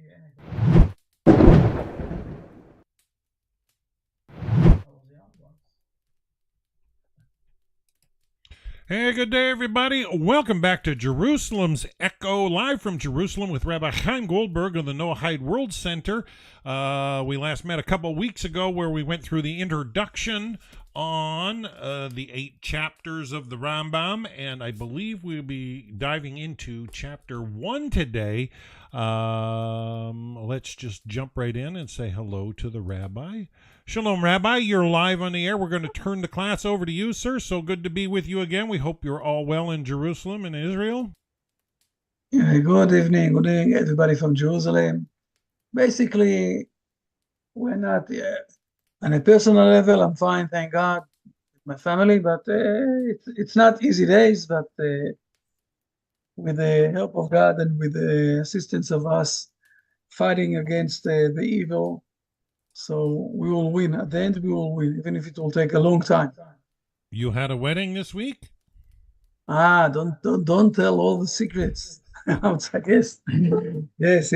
hear anything. Hey, good day, everybody. Welcome back to Jerusalem's Echo, live from Jerusalem with Rabbi Chaim Goldberg of the Noahide World Center. We last met a couple weeks ago where we went through the introduction on the 8 chapters of the Rambam, and I believe we'll be diving into chapter 1 today. Let's just jump right in and say hello to the Rabbi. Shalom, Rabbi. You're live on the air. We're going to turn the class over to you, sir. So good to be with you again. We hope you're all well in Jerusalem and Israel. Good evening, everybody from Jerusalem. Basically, we're not on a personal level. I'm fine, thank God, with my family. But it's not easy days. But with the help of God and with the assistance of us fighting against the evil, so we will win. At the end, we will win, even if it will take a long time. You had a wedding this week? Don't tell all the secrets. I guess. Yes.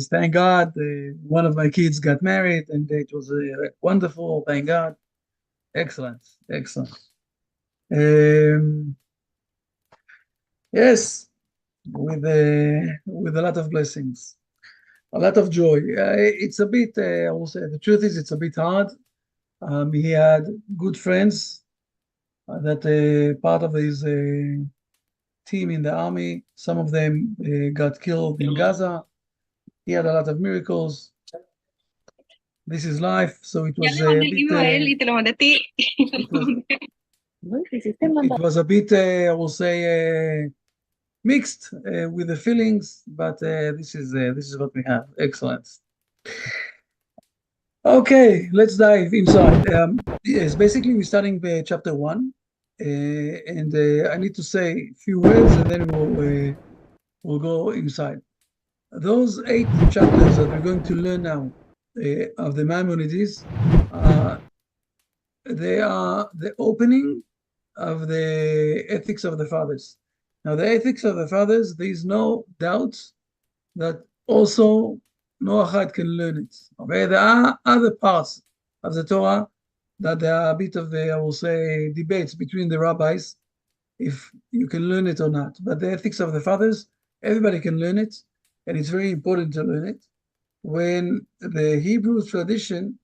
Thank God, one of my kids got married, and it was wonderful. Thank God. Excellent. Yes, with a lot of blessings, a lot of joy. It's a bit. I will say the truth is, it's a bit hard. He had good friends that part of his team in the army. Some of them got killed in Gaza. He had a lot of miracles. This is life. So it was a bit. It was a bit. I will say mixed with the feelings, but this is what we have. Excellent. Okay, let's dive inside. Yes, basically we're starting chapter 1, and I need to say a few words, and then we'll go inside. Those 8 chapters that we're going to learn now of the Maimonides, they are the opening of the ethics of the fathers. Now, the ethics of the fathers, there is no doubt that also Noahide can learn it. Okay, there are other parts of the Torah that there are a bit of the, I will say, debates between the rabbis if you can learn it or not. But the ethics of the fathers, everybody can learn it, and it's very important to learn it. When the Hebrew tradition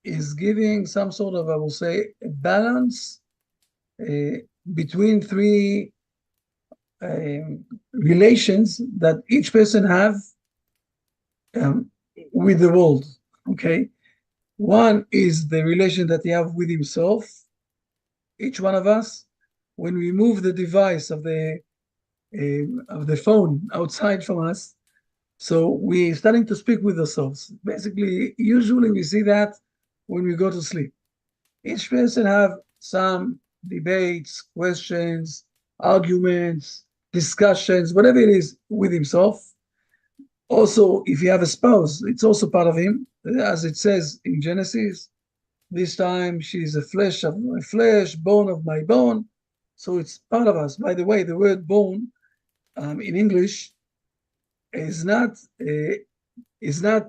is giving some sort of, I will say, a balance between 3 relations that each person have with the world. Okay, one is the relation that he have with himself. Each one of us, when we move the device of the phone outside from us, so we're starting to speak with ourselves. Basically, usually we see that when we go to sleep. Each person have some debates, questions, arguments, discussions, whatever it is with himself. Also, if you have a spouse, it's also part of him. As it says in Genesis, this time she's a flesh of my flesh, bone of my bone. So it's part of us. By the way, the word bone in English is not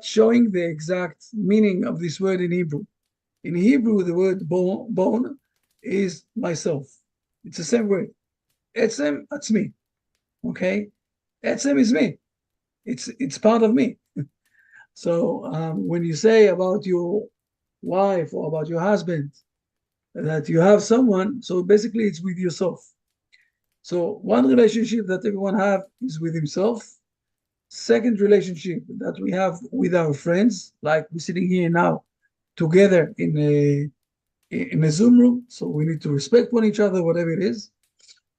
showing the exact meaning of this word in Hebrew. In Hebrew, the word bone is myself. It's the same word. Etzem, that's me. Okay? Etzem is me. It's part of me. So when you say about your wife or about your husband that you have someone, so basically it's with yourself. So one relationship that everyone have is with himself. Second relationship that we have with our friends, like we're sitting here now together in a Zoom room, so we need to respect one each other, whatever it is.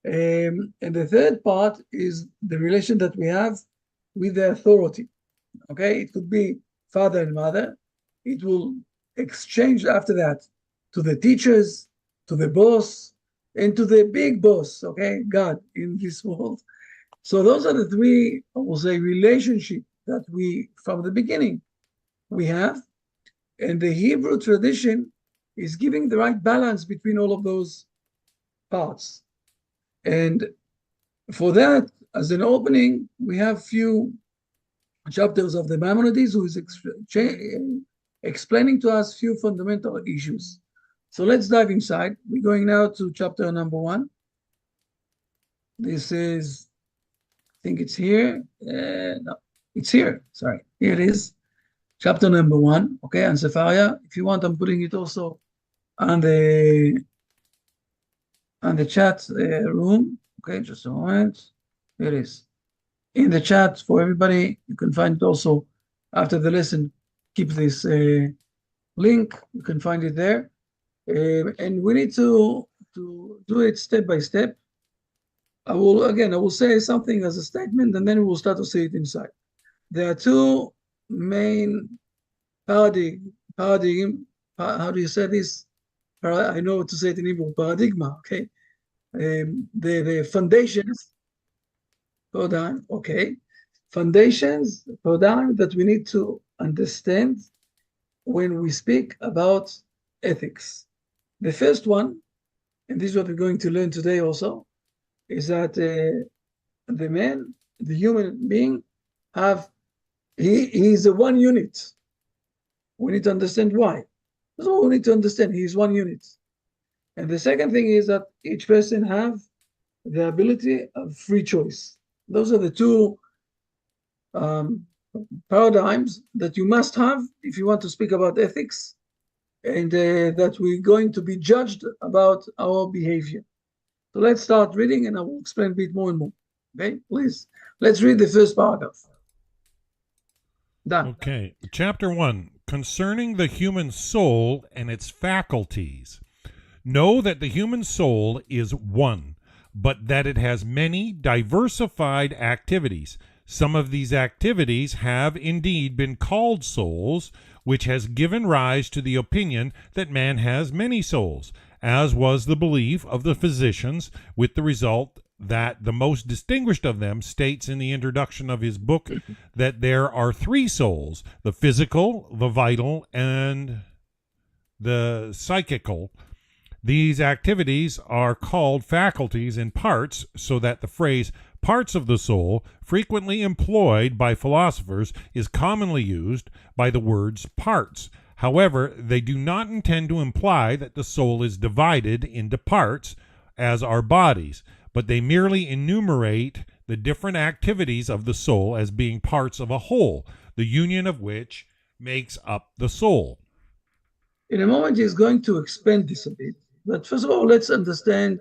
And the third part is the relation that we have with the authority. Okay, it could be father and mother. It will exchange after that to the teachers, to the boss, and to the big boss, okay, God in this world. So those are the 3, I will say, relationship that we, from the beginning, we have. And the Hebrew tradition is giving the right balance between all of those parts. And for that, as an opening, we have few chapters of the Maimonides, who is explaining to us few fundamental issues. So let's dive inside. We're going now to chapter number 1. This is, I think it's here. No, it's here. Sorry, here it is. Chapter number 1. Okay, and Sefaria. If you want, I'm putting it also on the chat room. Okay, just a moment. Here it is. In the chat for everybody. You can find it also after the lesson. Keep this link. You can find it there. And we need to do it step by step. I will say something as a statement, and then we will start to see it inside. There are two main paradigm. How do you say this? I know to say it in Hebrew. Paradigma. Okay. The foundations. Paradigm. Okay. Foundations. Paradigm that we need to understand when we speak about ethics. The first one, and this is what we're going to learn today also, is that the human being, he is a one unit. We need to understand why. That's all we need to understand. He is one unit. And the second thing is that each person have the ability of free choice. Those are the two paradigms that you must have if you want to speak about ethics, and that we're going to be judged about our behavior. So let's start reading, and I will explain a bit more and more. Okay, please. Let's read the first paragraph. Done. Okay, chapter 1, concerning the human soul and its faculties. Know that the human soul is one, but that it has many diversified activities. Some of these activities have indeed been called souls, which has given rise to the opinion that man has many souls, as was the belief of the physicians, with the result that the most distinguished of them states in the introduction of his book that there are 3 souls, the physical, the vital, and the psychical. These activities are called faculties in parts, so that the phrase parts of the soul, frequently employed by philosophers, is commonly used by the words parts. However, they do not intend to imply that the soul is divided into parts, as are bodies, but they merely enumerate the different activities of the soul as being parts of a whole, the union of which makes up the soul. In a moment, he's going to expand this a bit. But first of all, let's understand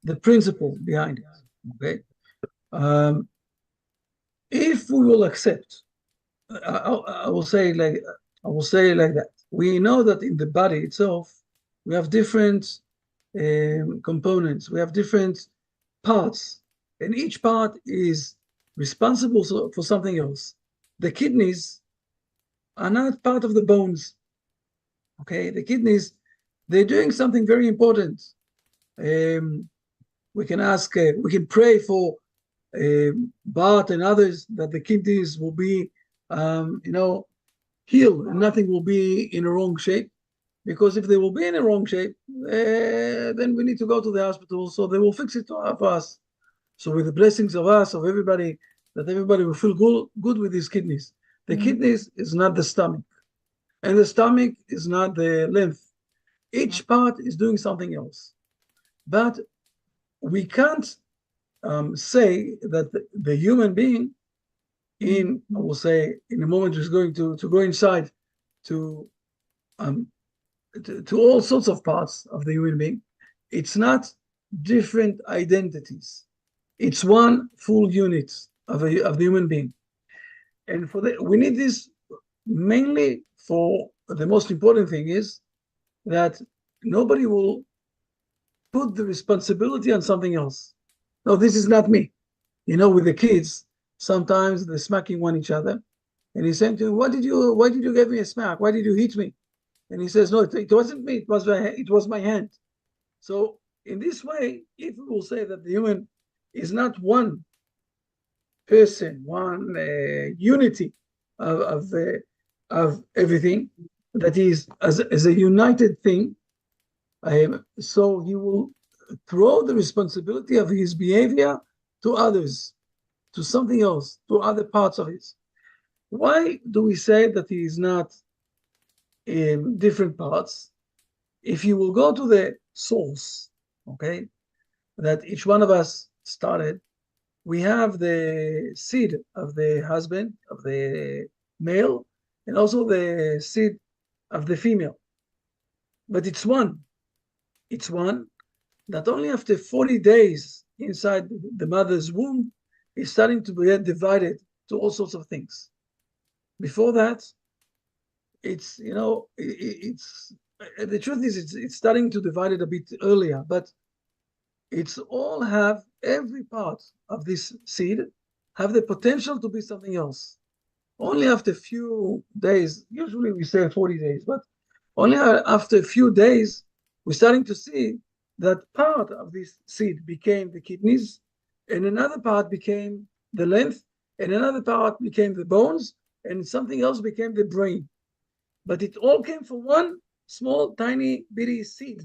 the principle behind it. Okay. If we will accept, I will say like that. We know that in the body itself, we have different components. We have different parts, and each part is responsible for something else. The kidneys are not part of the bones. Okay, the kidneys, they're doing something very important. We can pray for Bart and others that the kidneys will be, healed and nothing will be in a wrong shape. Because if they will be in a wrong shape, then we need to go to the hospital so they will fix it for us. So with the blessings of us, of everybody, that everybody will feel good with these kidneys. The kidneys is not the stomach, and the stomach is not the lymph. Each part is doing something else. But we can't say that the human being, I will say in a moment, is going to go inside to all sorts of parts of the human being. It's not different identities. It's one full unit of the human being. And we need this mainly for the most important thing is that nobody will put the responsibility on something else. No, this is not me. With the kids, sometimes they're smacking each other. And he's saying to him, why did you give me a smack? Why did you hit me? And he says, no, it wasn't me. It was my hand. So in this way, if we will say that the human is not one person, one unity of everything, that is as a united thing, so he will throw the responsibility of his behavior to others, to something else, to other parts of it. Why do we say that he is not in different parts? If you will go to the source, okay, that each one of us started, we have the seed of the husband, of the male, and also the seed of the female. But it's one. It's one that only after 40 days inside the mother's womb is starting to be divided to all sorts of things. Before that, it's, it's the truth is it's starting to divide it a bit earlier, but it's all have, every part of this seed have the potential to be something else. Only after a few days, usually we say 40 days, but only after a few days, we're starting to see that part of this seed became the kidneys, and another part became the length, and another part became the bones, and something else became the brain. But it all came from one small, tiny, bitty seed,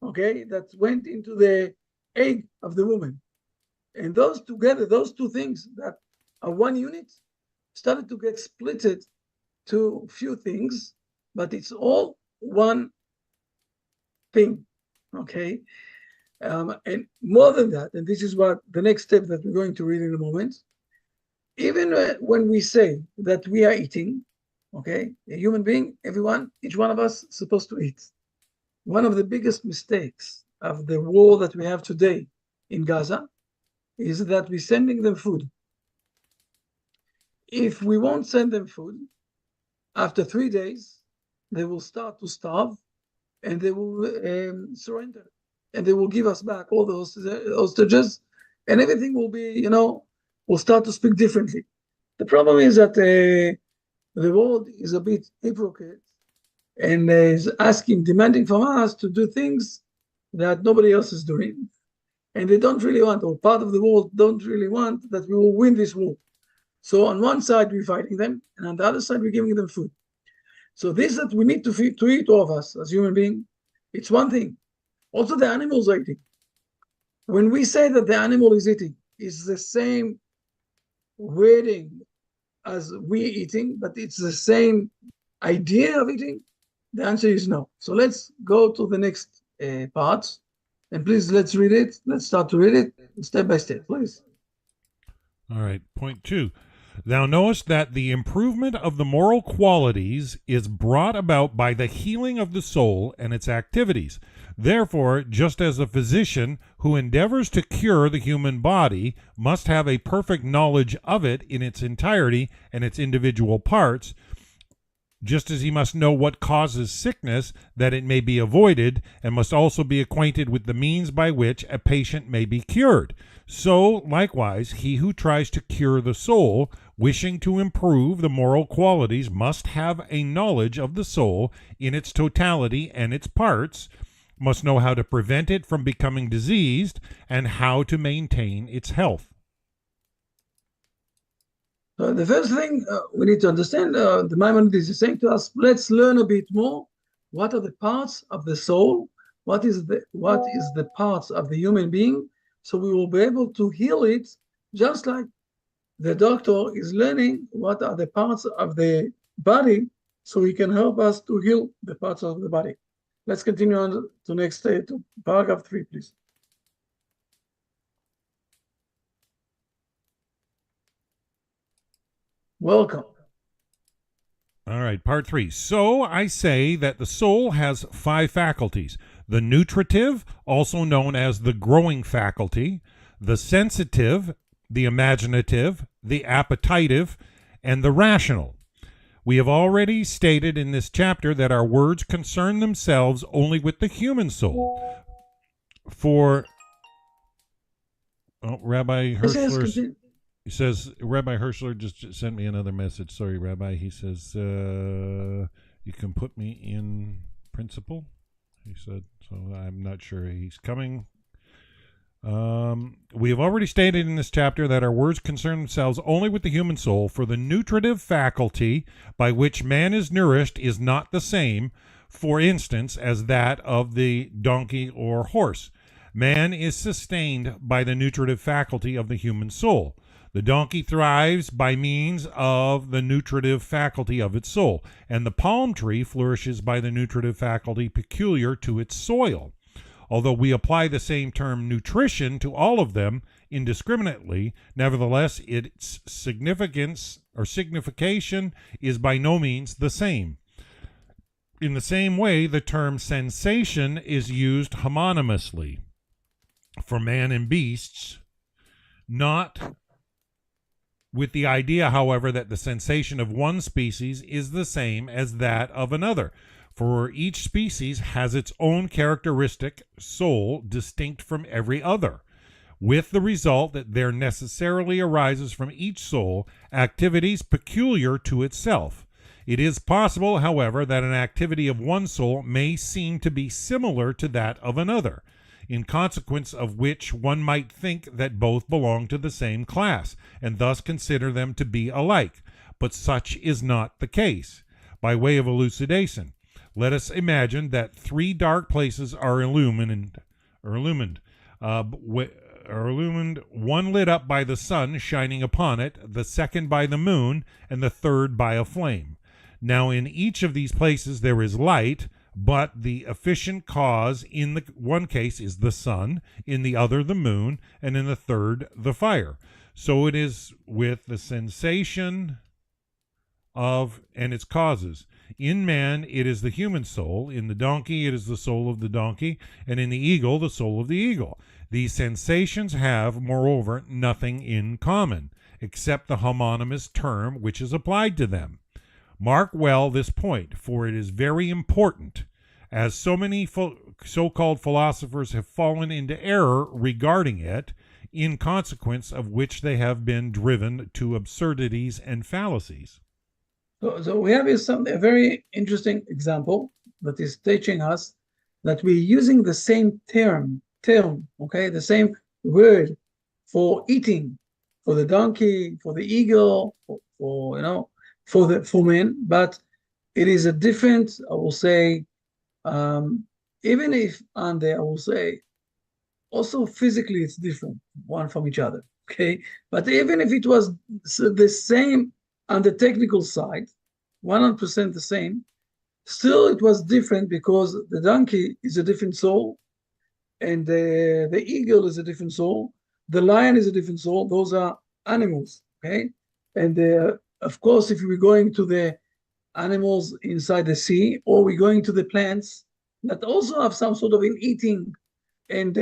okay, that went into the egg of the woman. And those together, those two things that are one unit, started to get splitted to few things, but it's all one thing, okay? And more than that, and this is what the next step that we're going to read in a moment, even when we say that we are eating, okay, a human being, everyone, each one of us is supposed to eat. One of the biggest mistakes of the war that we have today in Gaza is that we're sending them food. If we won't send them food, after 3 days, they will start to starve and they will surrender. And they will give us back all the hostages, and everything will be, will start to speak differently. The problem is that the world is a bit hypocrite and is demanding from us to do things that nobody else is doing. And they don't really want, or part of the world don't really want, that we will win this war. So on one side, we're fighting them, and on the other side, we're giving them food. So this that we need to eat, all of us as human beings, it's one thing. Also, the animals are eating. When we say that the animal is eating, it's the same wording as we eating, but it's the same idea of eating. The answer is no. So let's go to the next part. And please, let's read it. Let's start to read it step by step, please. All right. Point 2. Thou knowest that the improvement of the moral qualities is brought about by the healing of the soul and its activities. Therefore, just as a physician who endeavors to cure the human body must have a perfect knowledge of it in its entirety and its individual parts, just as he must know what causes sickness, that it may be avoided, and must also be acquainted with the means by which a patient may be cured, so likewise he who tries to cure the soul, wishing to improve the moral qualities, must have a knowledge of the soul in its totality and its parts, must know how to prevent it from becoming diseased, and how to maintain its health. So the first thing we need to understand, the Maimonides is saying to us, let's learn a bit more. What are the parts of the soul? What is the parts of the human being? So we will be able to heal it, just like the doctor is learning what are the parts of the body, so he can help us to heal the parts of the body. Let's continue on to next to paragraph 3, please. Welcome. All right, part 3. So I say that the soul has 5 faculties: the nutritive, also known as the growing faculty, the sensitive, the imaginative, the appetitive, and the rational. We have already stated in this chapter that our words concern themselves only with the human soul. For Rabbi Hirschler says, Rabbi Hirschler just sent me another message. Sorry, Rabbi. He says, you can put me in principle, he said. So I'm not sure he's coming. We have already stated in this chapter that our words concern themselves only with the human soul, for the nutritive faculty by which man is nourished is not the same, for instance, as that of the donkey or horse. Man is sustained by the nutritive faculty of the human soul. The donkey thrives by means of the nutritive faculty of its soul, and the palm tree flourishes by the nutritive faculty peculiar to its soil. Although we apply the same term nutrition to all of them indiscriminately, nevertheless, its significance or signification is by no means the same. In the same way, the term sensation is used homonymously for man and beasts, not with the idea, however, that the sensation of one species is the same as that of another, for each species has its own characteristic soul distinct from every other, with the result that there necessarily arises from each soul activities peculiar to itself. It is possible, however, that an activity of one soul may seem to be similar to that of another, in consequence of which one might think that both belong to the same class, and thus consider them to be alike. But such is not the case. By way of elucidation, let us imagine that three dark places are illumined, one lit up by the sun shining upon it, the second by the moon, and the third by a flame. Now in each of these places there is light, but the efficient cause in the one case is the sun, in the other the moon, and in the third the fire. So it is with the sensation of and its causes. In man it is the human soul, in the donkey it is the soul of the donkey, and in the eagle the soul of the eagle. These sensations have, moreover, nothing in common, except the homonymous term which is applied to them. Mark well this point, for it is very important, as so many so-called philosophers have fallen into error regarding it, in consequence of which they have been driven to absurdities and fallacies. So we have here a very interesting example that is teaching us that we're using the same term, okay, the same word for eating, for the donkey, for the eagle, for men, but it is a different, I will say, even if, and I will say, also physically it's different one from each other, okay? But even if it was the same on the technical side, 100% the same, still it was different because the donkey is a different soul, and the eagle is a different soul, the lion is a different soul. Those are animals, okay? And of course, if we're going to the animals inside the sea, or we're going to the plants that also have some sort of an eating and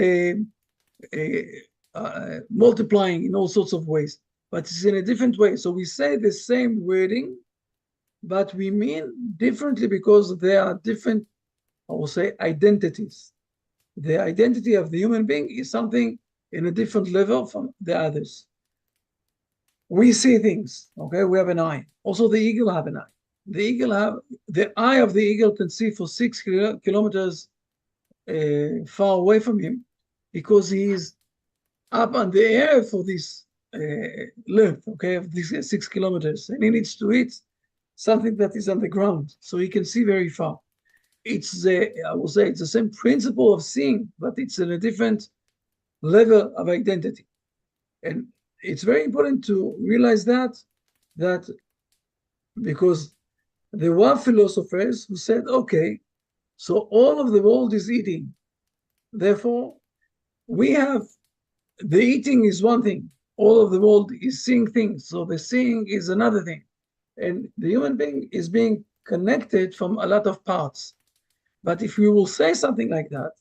multiplying in all sorts of ways, but it's in a different way. So we say the same wording, but we mean differently because there are different, I will say, identities. The identity of the human being is something in a different level from the others. We see things, okay? We have an eye. Also, the eagle have an eye. The eye of the eagle can see for 6 kilometers far away from him because he is up on the air for this length, okay, of these 6 kilometers, and he needs to eat something that is on the ground, so he can see very far. It's I will say it's the same principle of seeing, but it's in a different level of identity. And it's very important to realize that because there were philosophers who said, okay, so all of the world is eating. Therefore, we have the eating is one thing. All of the world is seeing things. So the seeing is another thing. And the human being is being connected from a lot of parts. But if we will say something like that,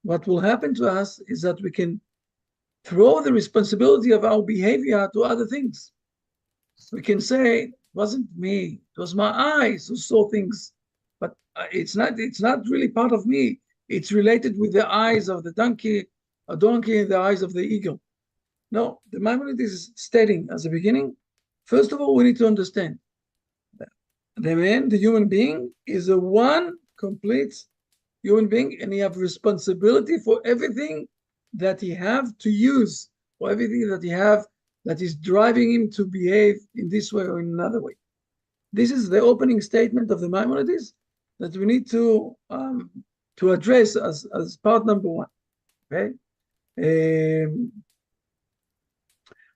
what will happen to us is that we can throw the responsibility of our behavior to other things. We can say, it wasn't me, it was my eyes who saw things, but it's not really part of me. It's related with the eyes of the donkey, a donkey in the eyes of the eagle. No, the Maimonides is stating as a beginning, first of all, we need to understand that the man, the human being, is a one complete human being, and he have responsibility for everything that he have to use, or everything that he have that is driving him to behave in this way or in another way. This is the opening statement of the Maimonides that we need to address as part number one. Okay.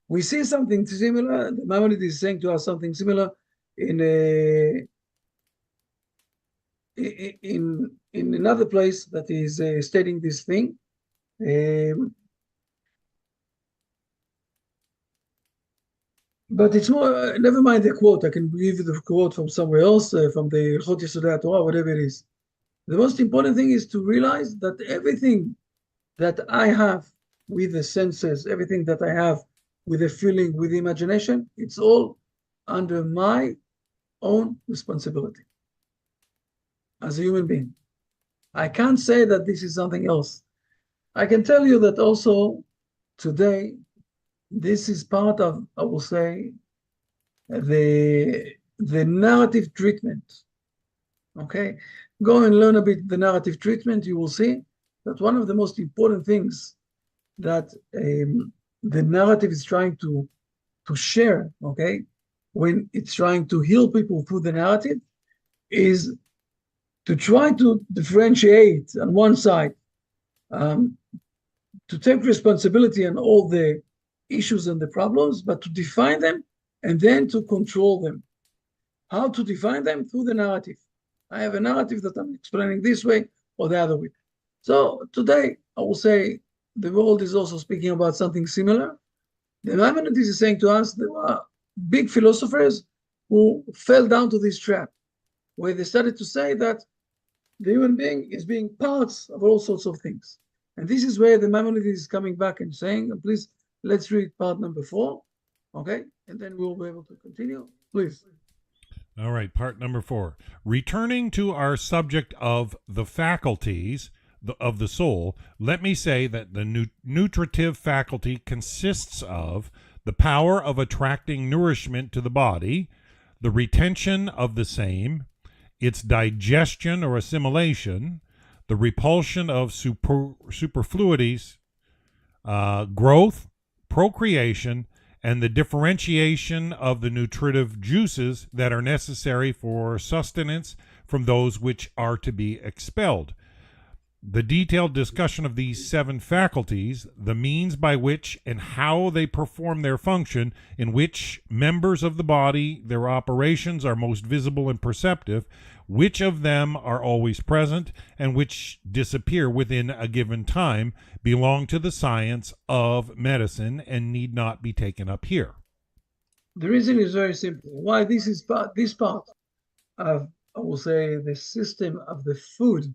We see something similar. The Maimonides is saying to us something similar in another place that is stating this thing. But it's more, never mind the quote. I can give you the quote from somewhere else, from the Chot Yesodei Torah, whatever it is. The most important thing is to realize that everything that I have with the senses, everything that I have with the feeling, with the imagination, it's all under my own responsibility as a human being. I can't say that this is something else. I can tell you that also today, this is part of, I will say, the narrative treatment. Okay, go and learn a bit the narrative treatment. You will see that one of the most important things that the narrative is trying to share, okay, when it's trying to heal people through the narrative, is to try to differentiate on one side, to take responsibility on all the issues and the problems, but to define them and then to control them. How to define them? Through the narrative. I have a narrative that I'm explaining this way or the other way. So today, I will say the world is also speaking about something similar. The Maimonides is saying to us there were big philosophers who fell down to this trap, where they started to say that the human being is being parts of all sorts of things. And this is where the Maimonides is coming back and saying, please, let's read part number 4, okay? And then we'll be able to continue. Please. All right, part number 4. Returning to our subject of the faculties of the soul, let me say that the nutritive faculty consists of the power of attracting nourishment to the body, the retention of the same, its digestion or assimilation, the repulsion of superfluities, growth, procreation, and the differentiation of the nutritive juices that are necessary for sustenance from those which are to be expelled. The detailed discussion of these 7 faculties, the means by which and how they perform their function, in which members of the body their operations are most visible and perceptive, which of them are always present, and which disappear within a given time, belong to the science of medicine and need not be taken up here. The reason is very simple. Why this part of, I will say, the system of the food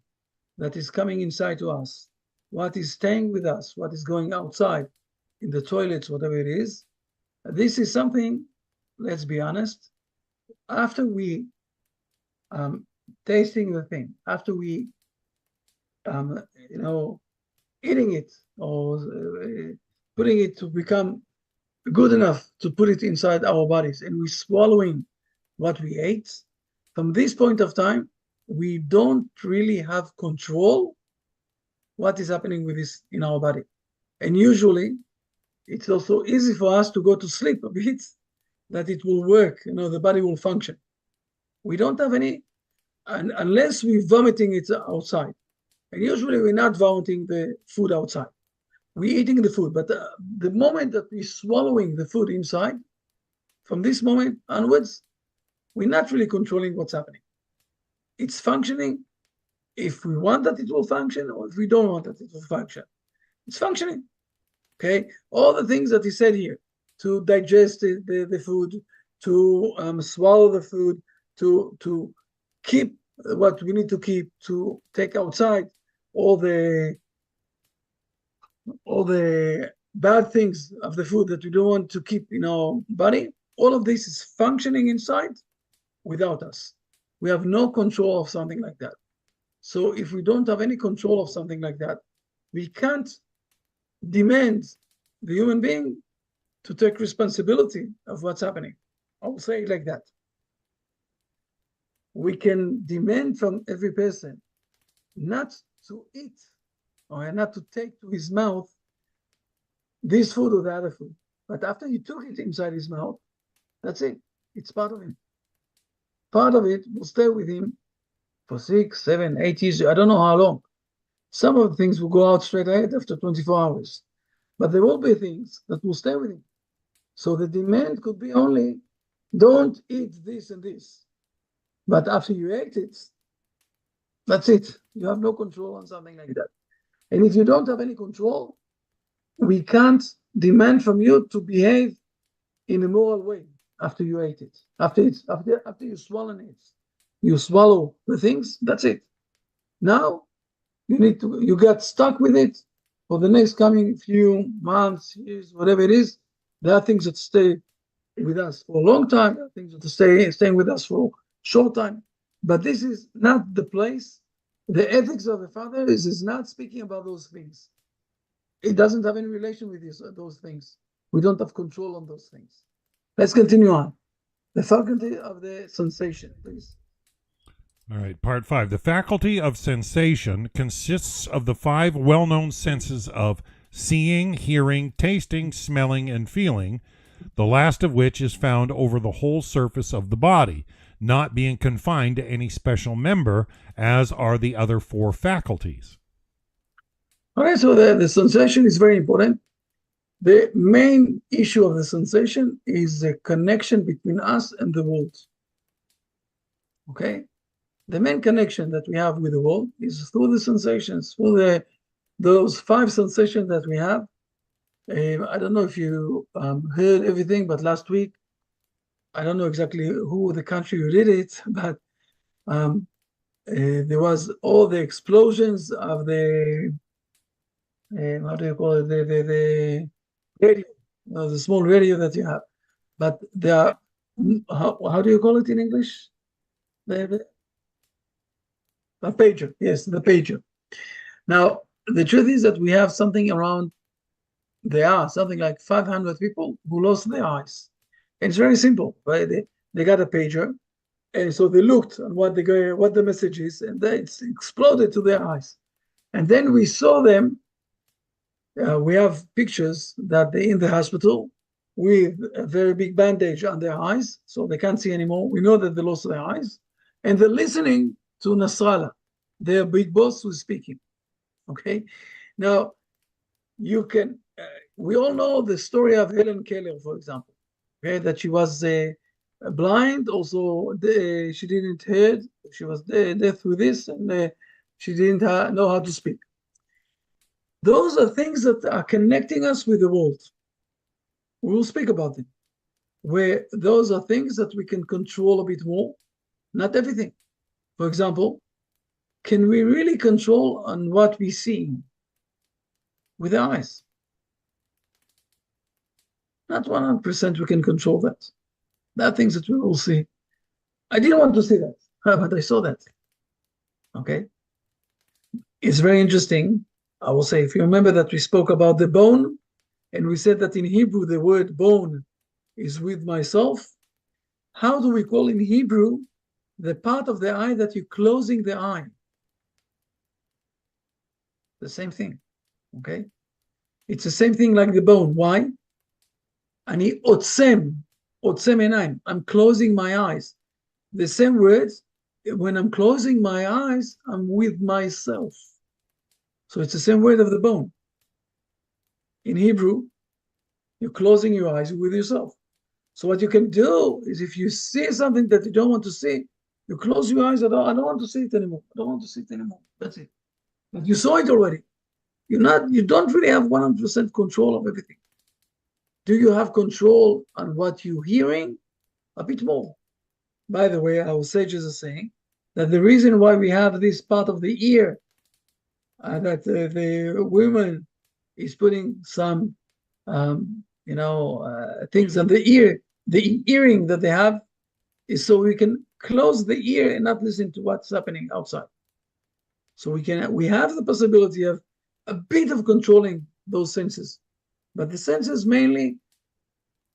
that is coming inside to us, what is staying with us, what is going outside in the toilets, whatever it is. This is something, let's be honest, after we tasting the thing, after we eating it or putting it to become good enough to put it inside our bodies, and we're swallowing what we ate, from this point of time, we don't really have control what is happening with this in our body. And usually, it's also easy for us to go to sleep a bit, that it will work, the body will function. We don't have any, unless we're vomiting it outside. And usually we're not vomiting the food outside. We're eating the food, but the moment that we're swallowing the food inside, from this moment onwards, we're not really controlling what's happening. It's functioning if we want that it will function, or if we don't want that it will function. It's functioning, okay? All the things that he said here, to digest the food, to swallow the food, to keep what we need to keep, to take outside all the bad things of the food that we don't want to keep in our body, all of this is functioning inside without us. We have no control of something like that. So if we don't have any control of something like that, we can't demand the human being to take responsibility of what's happening. I will say it like that. We can demand from every person not to eat or not to take to his mouth this food or the other food. But after he took it inside his mouth, that's it. It's part of him. Part of it will stay with him for 6, 7, 8 years. I don't know how long. Some of the things will go out straight ahead after 24 hours. But there will be things that will stay with him. So the demand could be only, don't eat this and this. But after you ate it, that's it. You have no control on something like that. And if you don't have any control, we can't demand from you to behave in a moral way after you ate it. After you swallow it, you swallow the things, that's it. Now you get stuck with it for the next coming few months, years, whatever it is. There are things that stay with us for a long time, there are things that staying with us for a short time. But this is not the place. The ethics of the father is not speaking about those things. It doesn't have any relation with those things. We don't have control on those things. Let's continue on. The faculty of the sensation, please. All right, part 5. The faculty of sensation consists of the 5 well-known senses of seeing, hearing, tasting, smelling, and feeling, the last of which is found over the whole surface of the body, not being confined to any special member, as are the other 4 faculties. Okay, so the sensation is very important. The main issue of the sensation is the connection between us and the world. Okay? The main connection that we have with the world is through the sensations, through those 5 sensations that we have. I don't know if you heard everything, but last week, I don't know exactly who the country who did it, but there was all the explosions of the, how do you call it, the radio, the small radio that you have. But there are, how do you call it in English? The pager, yes, the pager. Now, the truth is that we have something around, there are something like 500 people who lost their eyes. And it's very simple, right? They got a pager, and so they looked at what the message is, and then it's exploded to their eyes. And then we saw them, we have pictures that they're in the hospital with a very big bandage on their eyes, so they can't see anymore. We know that they lost their eyes. And they're listening to Nasrallah, their big boss who's speaking. Okay, now you can. We all know the story of Helen Keller, for example. Okay, that she was blind. Also, she didn't hear. She was deaf through this, and she didn't know how to speak. Those are things that are connecting us with the world. We will speak about them. Where those are things that we can control a bit more. Not everything. For example, can we really control on what we see with our eyes? Not 100% we can control that. There are things that we will see. I didn't want to see that, but I saw that. Okay? It's very interesting. I will say, if you remember that we spoke about the bone, and we said that in Hebrew the word bone is with myself. How do we call in Hebrew the part of the eye that you're closing the eye? The same thing, okay? It's the same thing like the bone. Why? Ani otzem enayim. I'm closing my eyes. The same words, when I'm closing my eyes, I'm with myself. So it's the same word of the bone. In Hebrew, you're closing your eyes with yourself. So what you can do is, if you see something that you don't want to see, you close your eyes. I don't want to see it anymore. I don't want to see it anymore. That's it. But you saw it already. You don't really have 100% control of everything. Do you have control on what you're hearing? A bit more. By the way, our sages are saying that the reason why we have this part of the ear, that the woman is putting some, things on the ear, the earring that they have, is so we can close the ear and not listen to what's happening outside. So we have the possibility of a bit of controlling those senses, but the senses mainly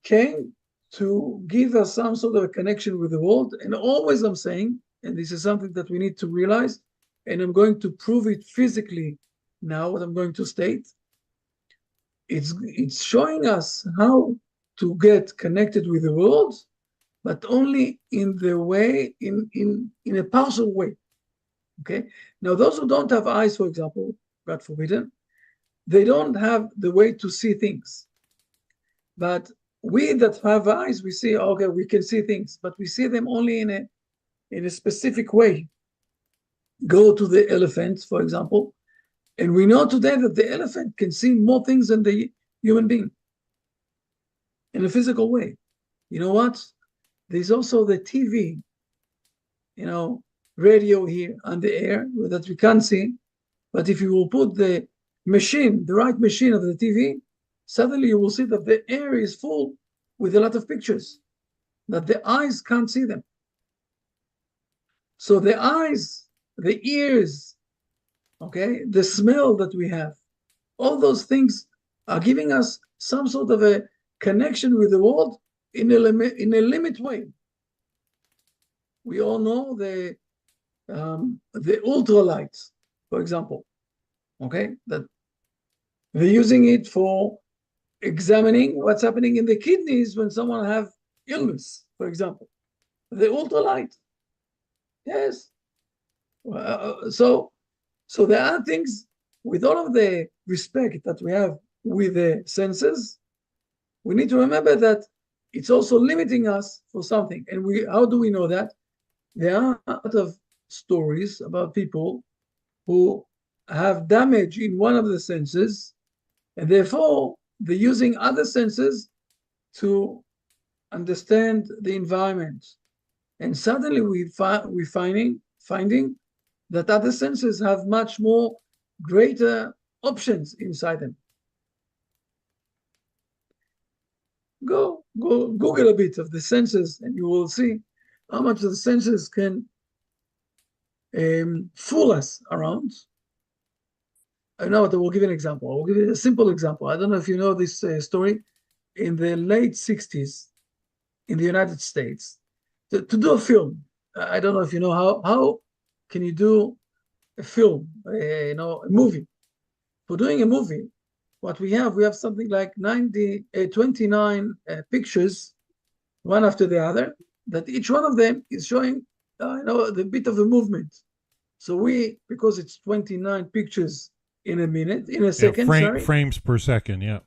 came to give us some sort of a connection with the world. And always I'm saying, and this is something that we need to realize, and I'm going to prove it physically now, what I'm going to state, it's showing us how to get connected with the world, but only in the way, in a partial way. Okay. Now, those who don't have eyes, for example, God forbidden, they don't have the way to see things. But we that have eyes, we see, okay, we can see things, but we see them only in a specific way. Go to the elephant, for example, and we know today that the elephant can see more things than the human being in a physical way. You know what? There's also the TV, radio here on the air that we can't see. But if you will put the right machine of the TV, suddenly you will see that the air is full with a lot of pictures, that the eyes can't see them. So the eyes, the ears, okay, the smell that we have, all those things are giving us some sort of a connection with the world in a limit way. We all know the ultralights, for example, okay, that they're using it for examining what's happening in the kidneys when someone have illness, for example. The ultralight, yes. So there are things, with all of the respect that we have with the senses, we need to remember that it's also limiting us for something. And how do we know that? There are a lot of stories about people who have damage in one of the senses, and therefore they're using other senses to understand the environment. And suddenly we're finding that other senses have much more greater options inside them. Go Google a bit of the senses, and you will see how much the senses can fool us around. I know that. I will give you an example. I will give you a simple example. I don't know if you know this story. In the late 60s, in the United States, to do a film, I don't know if you know how can you do a film, a movie. For doing a movie, what we have something like 29 pictures, one after the other, that each one of them is showing the bit of a movement. So because it's 29 pictures in a second, frames per second, yeah.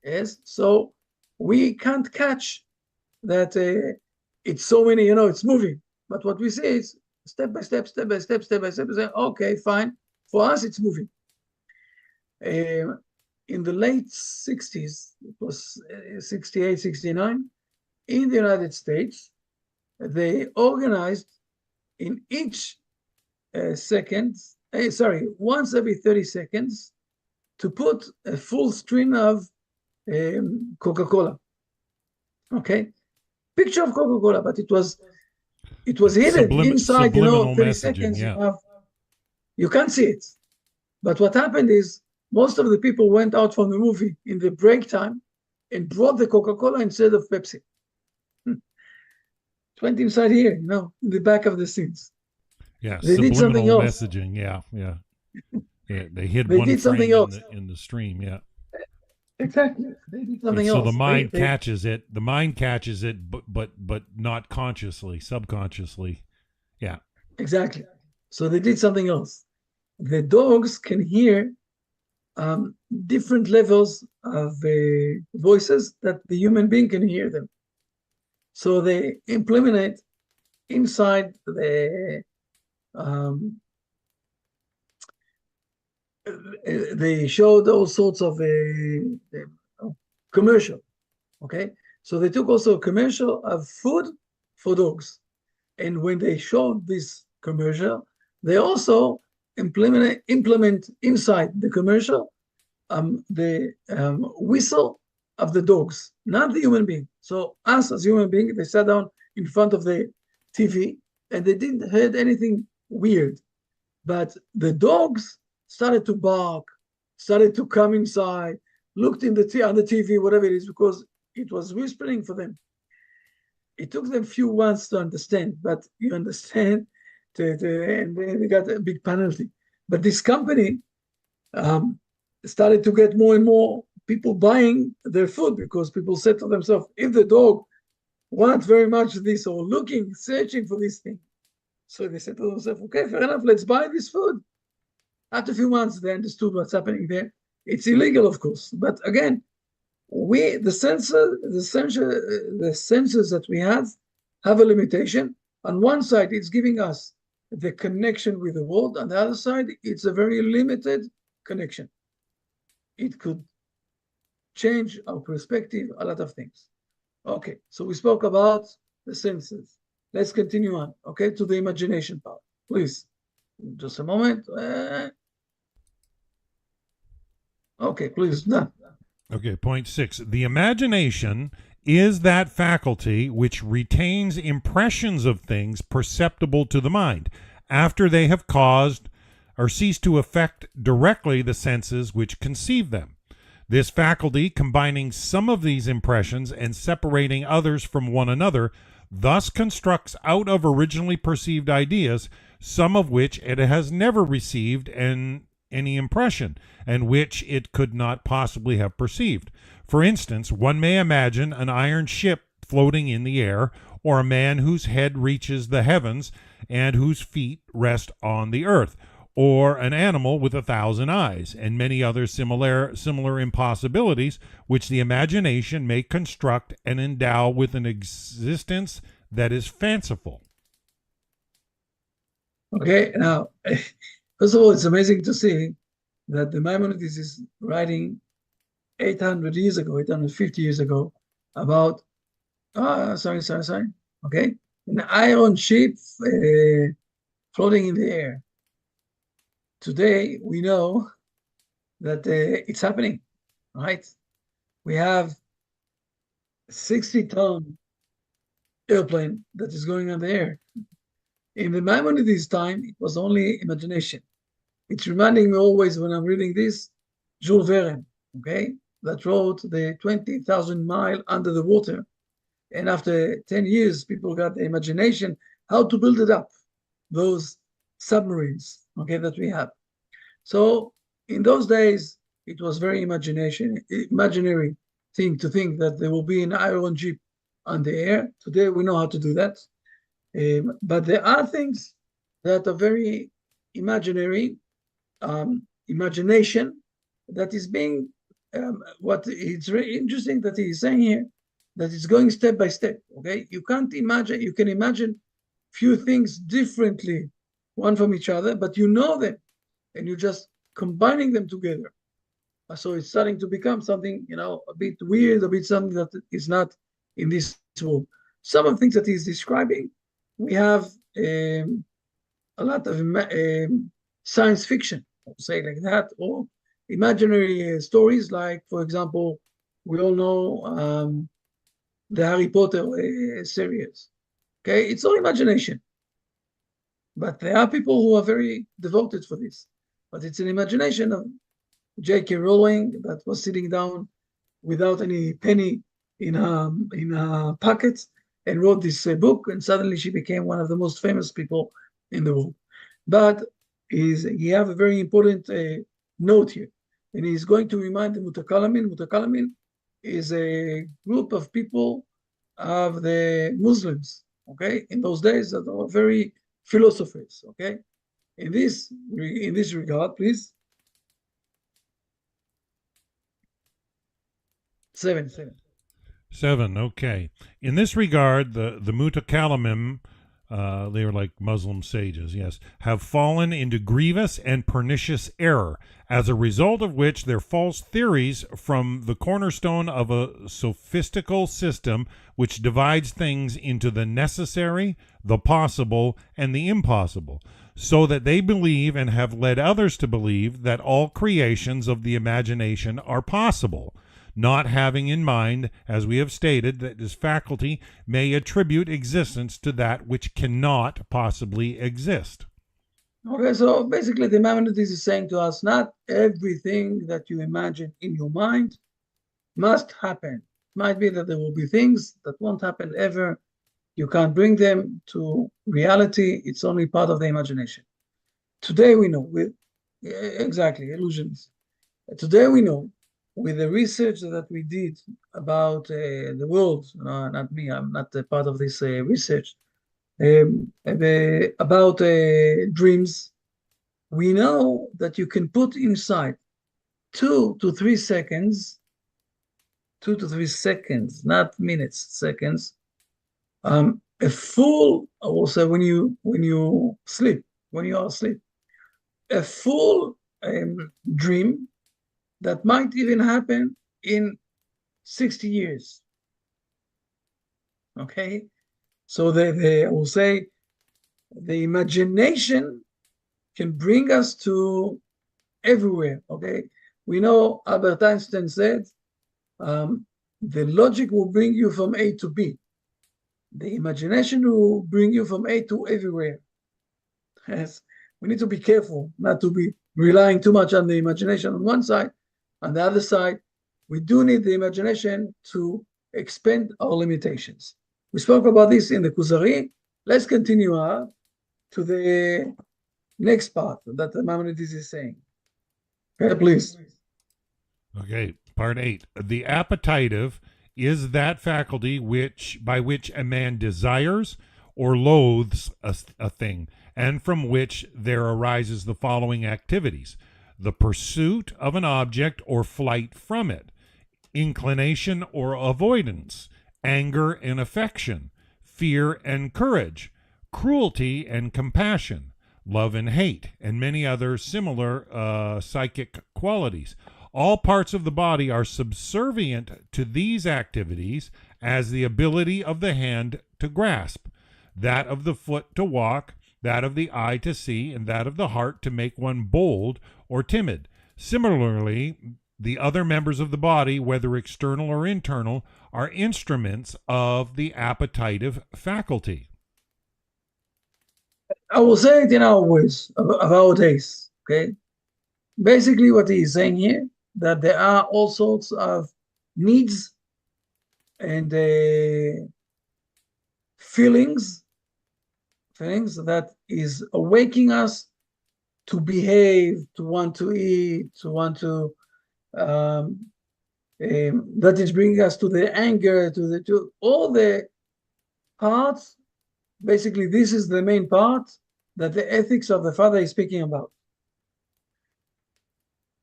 Yes, so we can't catch that it's so many, it's moving. But what we see is step by step. Okay, fine. For us, it's moving. In the late 60s, it was 68, 69, in the United States, they organized in each once every 30 seconds, to put a full screen of Coca-Cola. Okay, picture of Coca-Cola, but it was hidden inside, 30 seconds. Yeah. You can't see it. But what happened is most of the people went out from the movie in the break time and brought the Coca-Cola instead of Pepsi. It went inside here, in the back of the scenes. Yeah, they did something else. Messaging. Yeah. They hid one frame in the stream. Yeah. Exactly. They did something else. So the mind catches it. The mind catches it, but not consciously, subconsciously. Yeah. Exactly. So they did something else. The dogs can hear different levels of voices that the human being can hear them. So they implement it inside the. They showed all sorts of commercial. Okay, so they took also a commercial of food for dogs, and when they showed this commercial, they also implement inside the commercial the whistle of the dogs, not the human being. So us as human being, they sat down in front of the TV and they didn't hear anything weird, but the dogs started to bark, started to come inside, looked on the TV, whatever it is, because it was whispering for them. It took them a few months to understand, but you understand, and they got a big penalty. But this company started to get more and more people buying their food, because people said to themselves, if the dog wants very much this, or searching for this thing, so they said to themselves, okay, fair enough, let's buy this food. After a few months, they understood what's happening there. It's illegal, of course, but again, the senses that we have a limitation. On one side, it's giving us the connection with the world. On the other side, it's a very limited connection. It could change our perspective, a lot of things. Okay, so we spoke about the senses. Let's continue on, okay, to the imagination part. Please, just a moment. Okay, please, done. Okay, point 6. The imagination is that faculty which retains impressions of things perceptible to the mind after they have caused or ceased to affect directly the senses which conceive them. This faculty, combining some of these impressions and separating others from one another, thus constructs out of originally perceived ideas some of which it has never received any impression, and which it could not possibly have perceived. For instance, one may imagine an iron ship floating in the air, or a man whose head reaches the heavens and whose feet rest on the earth, or an animal with 1,000 eyes, and many other similar impossibilities which the imagination may construct and endow with an existence that is fanciful. Okay, now, first of all, it's amazing to see that the Maimonides is writing 800 years ago, 850 years ago, about, okay, an iron ship floating in the air. Today, we know that it's happening, right? We have a 60-ton airplane that is going on the air. In the Maimonides' time, it was only imagination. It's reminding me always when I'm reading this, Jules Verne, okay, that wrote the 20,000 mile under the water. And after 10 years, people got the imagination how to build it up, those submarines, okay, that we have. So in those days, it was very imaginary thing to think that there will be an iron jeep on the air. Today, we know how to do that. But there are things that are very imaginary, imagination that is being, what it's very interesting that he's saying here, that it's going step by step, okay? You can't imagine, you can imagine few things differently, one from each other, but you know them, and you're just combining them together. So it's starting to become something, a bit weird, a bit something that is not in this world. Some of the things that he's describing, we have a lot of science fiction, say like that, or imaginary stories, like, for example, we all know the Harry Potter series. Okay, it's all imagination. But there are people who are very devoted for this. But it's an imagination of J.K. Rowling that was sitting down without any penny in her pocket and wrote this book, and suddenly she became one of the most famous people in the world. But he have a very important note here, and he's going to remind the Mutakalamin. Mutakalamin is a group of people of the Muslims, okay, in those days that were very philosophers, okay. In this regard, please. Seven. 7, okay. In this regard, the Mutakalimim, they are like Muslim sages, yes, have fallen into grievous and pernicious error, as a result of which their false theories from the cornerstone of a sophistical system which divides things into the necessary, the possible, and the impossible, so that they believe and have led others to believe that all creations of the imagination are possible, not having in mind, as we have stated, that this faculty may attribute existence to that which cannot possibly exist. Okay, so basically the Maimonides is saying to us, not everything that you imagine in your mind must happen. It might be that there will be things that won't happen ever. You can't bring them to reality. It's only part of the imagination. Today we know, exactly, illusions. Today we know, with the research that we did about the world, not me, I'm not a part of this research, about dreams, we know that you can put inside 2 to 3 seconds 2 to 3 seconds, not minutes, seconds. A full, also when you sleep, when you are asleep, a full dream that might even happen in 60 years. Okay, so I will say the imagination can bring us to everywhere. Okay, we know Albert Einstein said the logic will bring you from A to B. The imagination will bring you from A to everywhere. Yes, we need to be careful not to be relying too much on the imagination on one side. On the other side, we do need the imagination to expand our limitations. We spoke about this in the Kuzari. Let's continue on to the next part that Maimonides is saying. Okay, please. Okay, part 8. The appetitive is that faculty by which a man desires or loathes a thing, and from which there arises the following activities: the pursuit of an object or flight from it, inclination or avoidance, anger and affection, fear and courage, cruelty and compassion, love and hate, and many other similar psychic qualities. All parts of the body are subservient to these activities, as the ability of the hand to grasp, that of the foot to walk, that of the eye to see, and that of the heart to make one bold or timid. Similarly, the other members of the body, whether external or internal, are instruments of the appetitive faculty. I will say it in our words of our days. Okay, basically what he is saying here, that there are all sorts of needs and feelings that is awaking us to behave, to want to eat, to want to that is bringing us to the anger, to all the parts. Basically, this is the main part that the ethics of the Father is speaking about.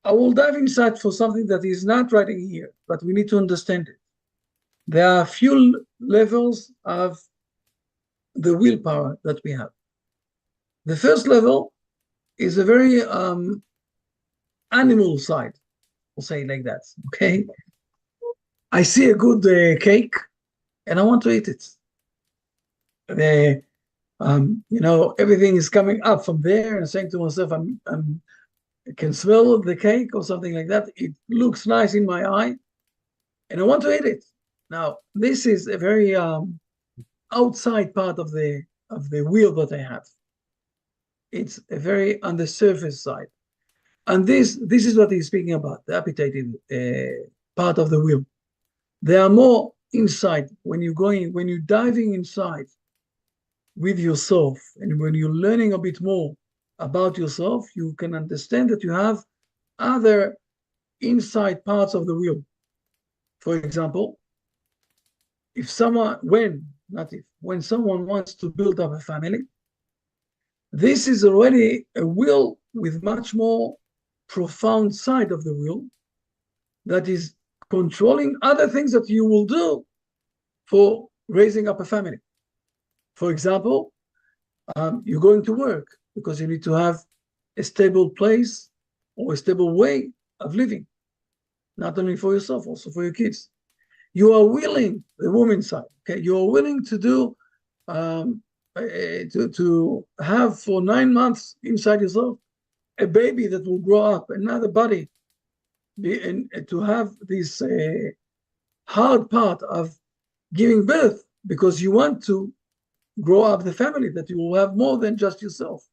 I will dive inside for something that is not writing here, but we need to understand it. There are a few levels of the willpower that we have. The first level is a very animal side, we'll say it like that, okay? I see a good cake and I want to eat it. Everything is coming up from there, and saying to myself, I can smell the cake or something like that. It looks nice in my eye, and I want to eat it. Now, this is a very outside part of the wheel that I have. It's a very on the surface side, and this is what he's speaking about, the appetitive part of the wheel. There are more inside when you're diving inside with yourself, and when you're learning a bit more about yourself, you can understand that you have other inside parts of the wheel. For example, when someone wants to build up a family, this is already a will with much more profound side of the will that is controlling other things that you will do for raising up a family. For example, you're going to work because you need to have a stable place or a stable way of living, not only for yourself, also for your kids. You are willing, the woman's side, okay, you are willing to do, to have for 9 months inside yourself a baby that will grow up, another body, and to have this hard part of giving birth, because you want to grow up the family, that you will have more than just yourself.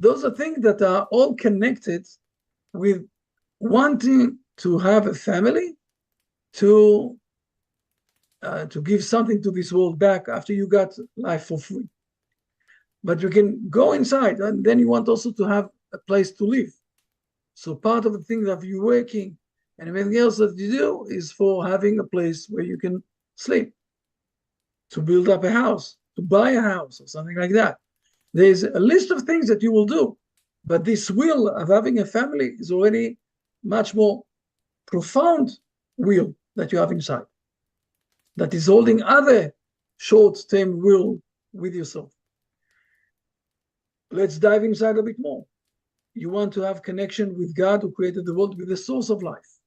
Those are things that are all connected with wanting to have a family, to give something to this world back after you got life for free. But you can go inside, and then you want also to have a place to live. So part of the thing that you're working and everything else that you do is for having a place where you can sleep, to build up a house, to buy a house or something like that. There's a list of things that you will do, but this will of having a family is already much more profound will that you have inside that is holding other short-term will with yourself. Let's dive inside a bit more. You want to have connection with God who created the world, with the source of life,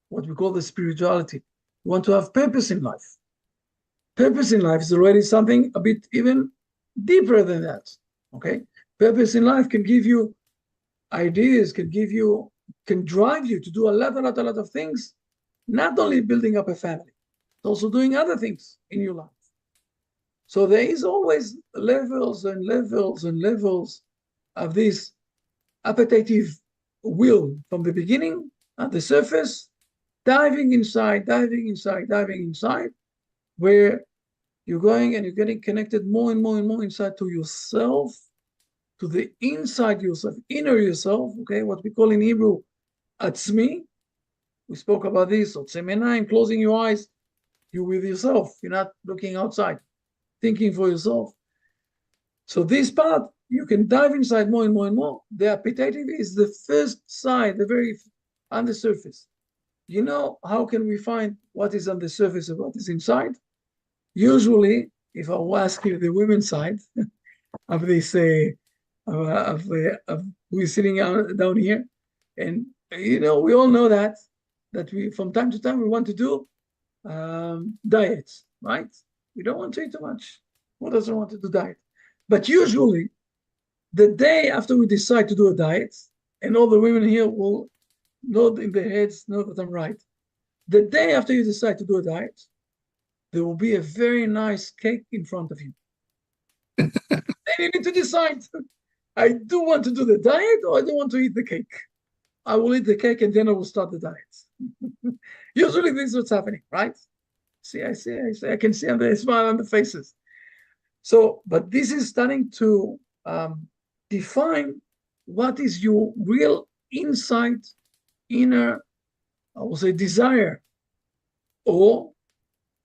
what we call the spirituality. You want to have purpose in life. Purpose in life is already something a bit even deeper than that, okay? Purpose in life can give you ideas, can drive you to do a lot of things, not only building up a family, but also doing other things in your life. So there is always levels and levels and levels of this appetitive will from the beginning at the surface, diving inside, where you're going and you're getting connected more and more inside to yourself, to the inside yourself, inner yourself, okay, what we call in Hebrew, atzmi. We spoke about this, closing your eyes, you're with yourself, you're not looking outside, thinking for yourself. So this part, you can dive inside more and more. The appetitive is the first side, the very on the surface. You know, how can we find what is on the surface of what is inside? Usually, if I ask you the women's side of this, of who is sitting down here, and you know, we all know that we from time to time we want to do diets, right? We don't want to eat too much. Who doesn't want to do diet? But usually, the day after we decide to do a diet, and all the women here will nod in their heads, know that I'm right. The day after you decide to do a diet, there will be a very nice cake in front of you. Then you need to decide, I do want to do the diet or I don't want to eat the cake. I will eat the cake and then I will start the diet. Usually this is what's happening, right? I can see the smile on the faces. So, but this is starting to define what is your real insight, inner, I will say, desire, or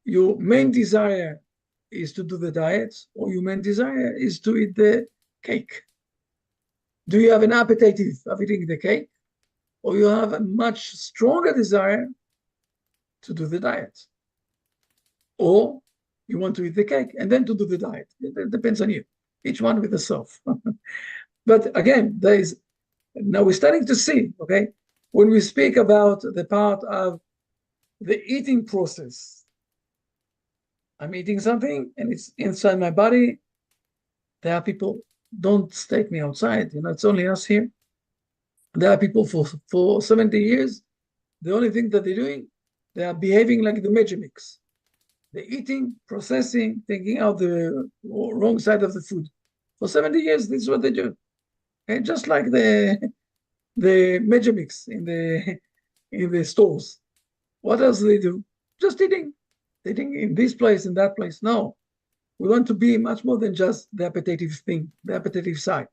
your main desire is to do the diet, or your main desire is to eat the cake. Do you have an appetitive of eating the cake, or you have a much stronger desire to do the diet? Or you want to eat the cake and then to do the diet. It depends on you, each one with the self. But again, now we're starting to see, okay, when we speak about the part of the eating process, I'm eating something and it's inside my body. There are people, don't take me outside, you know, it's only us here. There are people for 70 years, the only thing that they're doing, they are behaving like the Major Mix. They're eating, processing, taking out the wrong side of the food. For 70 years, this is what they do. Okay? Just like the Major Mix in the stores. What else do they do? Just eating. They think in this place, in that place. No. We want to be much more than just the appetitive thing, the appetitive side.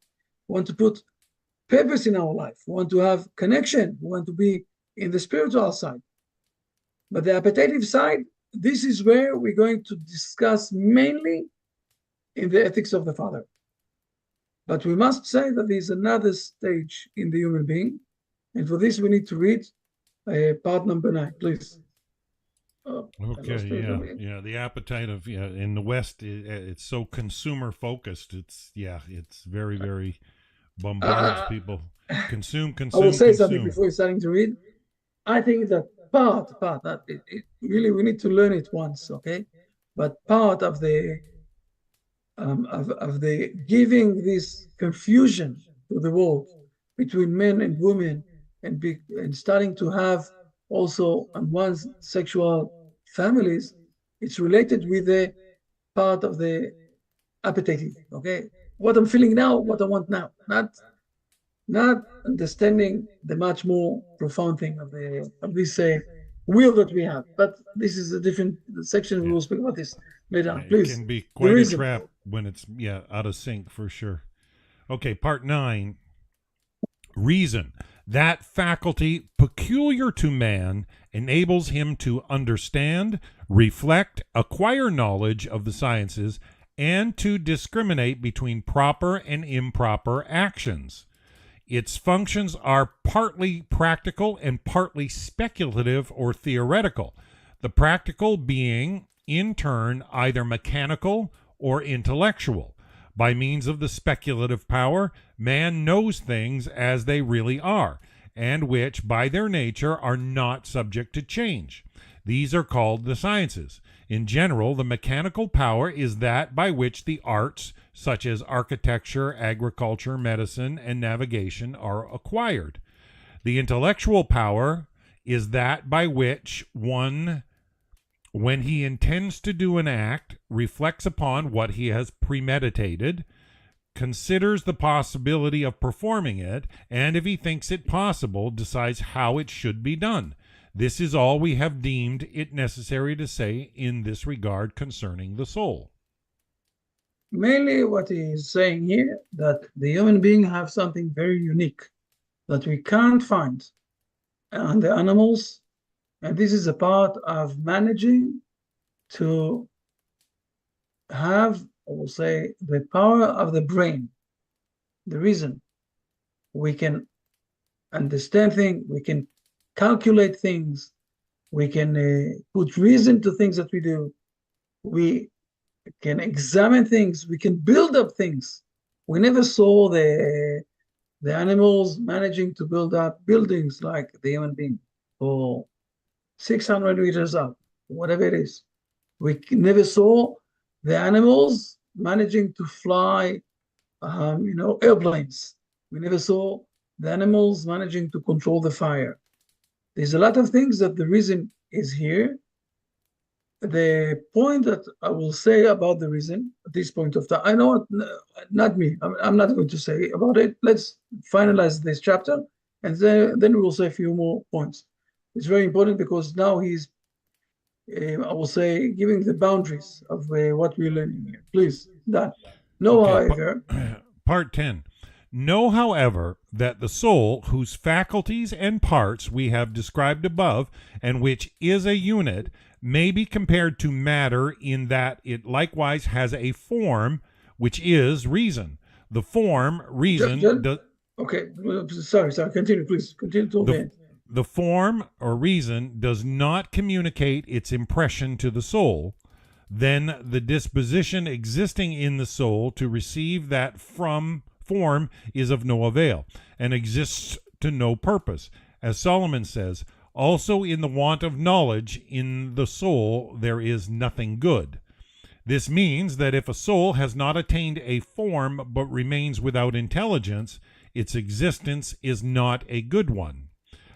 We want to put purpose in our life. We want to have connection. We want to be in the spiritual side. But the appetitive side, this is where we're going to discuss mainly in the ethics of the Father. But we must say that there's another stage in the human being. And for this, we need to read part number 9, please. Okay, yeah. The appetite of, in the West, it's so consumer focused. It's very, very bombards people. Consume. I will say something before you're starting to read. I think that part that it really, we need to learn it once, okay? But part of the giving this confusion to the world between men and women and starting to have also on one's sexual families, it's related with the part of the appetitive, okay? What I'm feeling now, what I want now, not understanding the much more profound thing of this will that we have. But this is a different section. We will speak about this later on. Please. It can be quite a trap when it's out of sync for sure. Okay, part 9. Reason. That faculty peculiar to man enables him to understand, reflect, acquire knowledge of the sciences, and to discriminate between proper and improper actions. Its functions are partly practical and partly speculative or theoretical, the practical being, in turn, either mechanical or intellectual. By means of the speculative power, man knows things as they really are, and which, by their nature, are not subject to change. These are called the sciences. In general, the mechanical power is that by which the arts, such as architecture, agriculture, medicine, and navigation, are acquired. The intellectual power is that by which one, when he intends to do an act, reflects upon what he has premeditated, considers the possibility of performing it, and if he thinks it possible, decides how it should be done. This is all we have deemed it necessary to say in this regard concerning the soul. Mainly what he is saying here, that the human being have something very unique that we can't find on the animals, and this is a part of managing to have, I will say, the power of the brain, the reason. We can understand things, we can calculate things, we can put reason to things that we do, we can examine things, we can build up things. We never saw the animals managing to build up buildings like the human being for 600 meters up, whatever it is. We never saw the animals managing to fly, airplanes. We never saw the animals managing to control the fire. There's a lot of things that the reason is here. The point that I will say about the reason at this point of time, I know not me, I'm not going to say about it. Let's finalize this chapter, and then we will say a few more points. It's very important because now he's, I will say, giving the boundaries of what we're learning here. Please, that. No, Okay, however. Part 10. Know, however, that the soul, whose faculties and parts we have described above, and which is a unit, may be compared to matter in that it likewise has a form, which is reason. The form, reason, okay, sorry, continue, please. Continue till the end. The form or reason does not communicate its impression to the soul. Then the disposition existing in the soul to receive that form is of no avail, and exists to no purpose. As Solomon says, also in the want of knowledge in the soul there is nothing good. This means that if a soul has not attained a form but remains without intelligence, its existence is not a good one.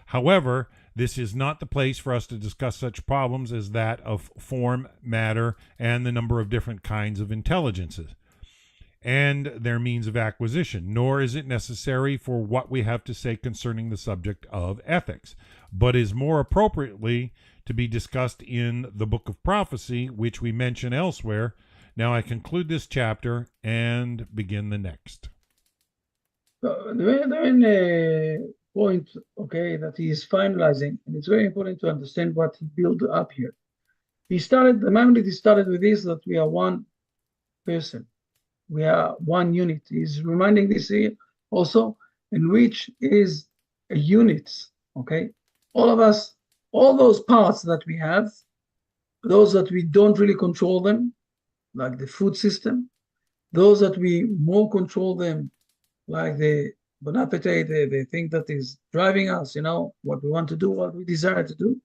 However, this is not the place for us to discuss such problems as that of form, matter, and the number of different kinds of intelligences, and their means of acquisition, nor is it necessary for what we have to say concerning the subject of ethics, but is more appropriately to be discussed in the book of prophecy, which we mention elsewhere. Now I conclude this chapter and begin the next. The main point, okay, that he is finalizing, and it's very important to understand what he built up here. The moment he started with this, that we are one person. We are one unit. He's reminding this here also, in which is a unit, okay? All of us, all those parts that we have, those that we don't really control them, like the food system, those that we more control them, like the bon appetit, the thing that is driving us, what we want to do, what we desire to do,